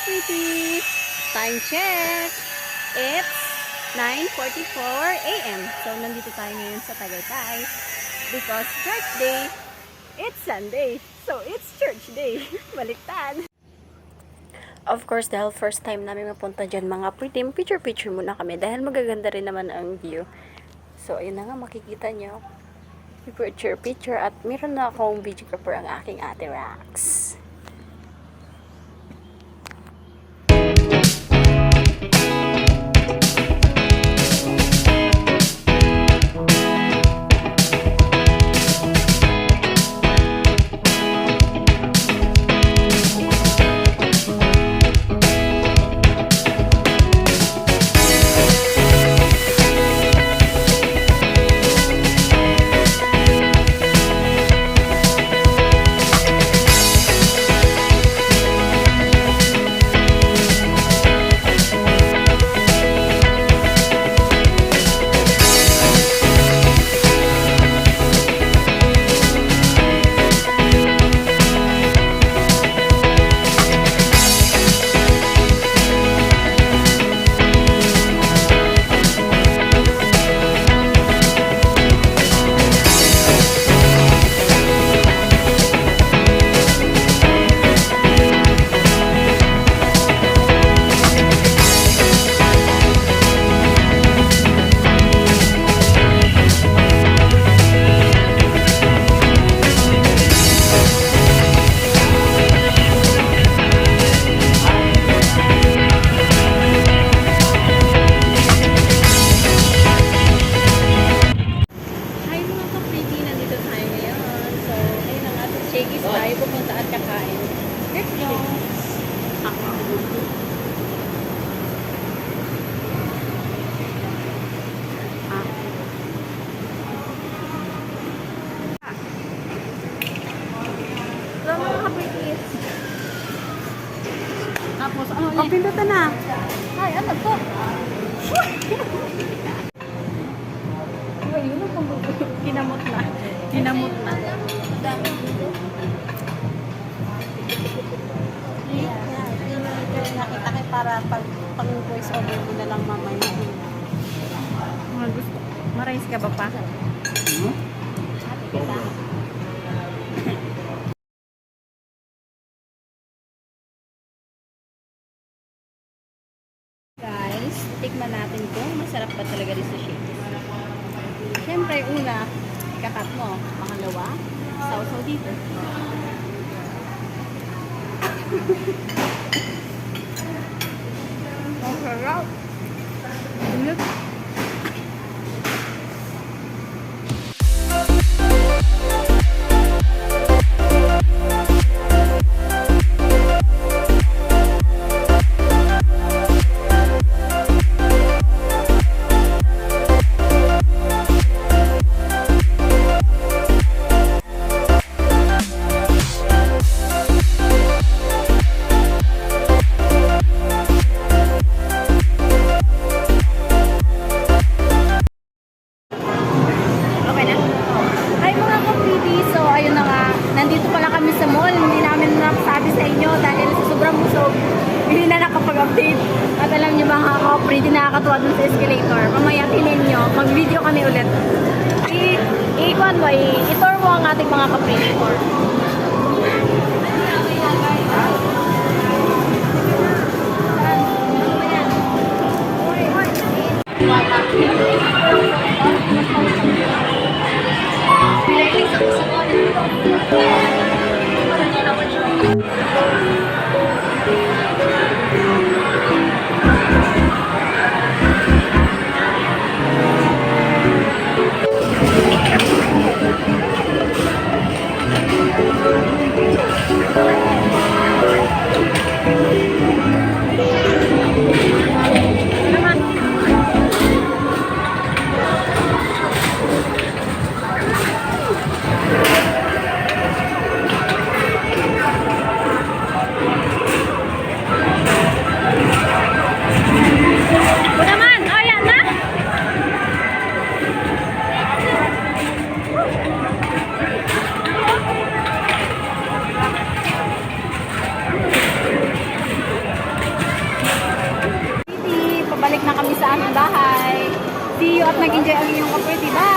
pretty! Time check! It's 9:44 a.m. So, nandito tayo ngayon sa Tagaytay because church day, it's Sunday. So, it's church day. Baliktad! Of course, dahil first time namin mapunta dyan mga pretty, picture-picture muna kami dahil magaganda rin naman ang view. So, ayun na nga, makikita nyo. Picture at meron na akong videographer ang aking ate Rax. Shakey's tayo pupunta at kakain. Let's go! Hello mga kapitid! Tapos ano niya? Pindutan na! Ay, ano to? Yun ang kinamot na. Kinamot na. Dami dito. Nakita kayo para pang voice over mo na lang mamaya. Marais ka ba pa? Happy kita. Guys, tikman natin kung masarap ba talaga rin sa Shakey's. Siyempre, una, ikakat mo. Pangalawa, sausaw dito. Ang sarap. Init. Nandito pala kami sa mall, hindi namin nasabi sa inyo dahil sa sobrang busog, hindi na nakapag-update. At alam niyo ba mga kapre, hindi nakakatuwa dun sa escalator. Mamaya pinin nyo, mag-video kami ulit. I-tour mo ang ating mga kapre. na kami sa aming bahay. See you at mag-enjoy ang inyong kapwede. Bye!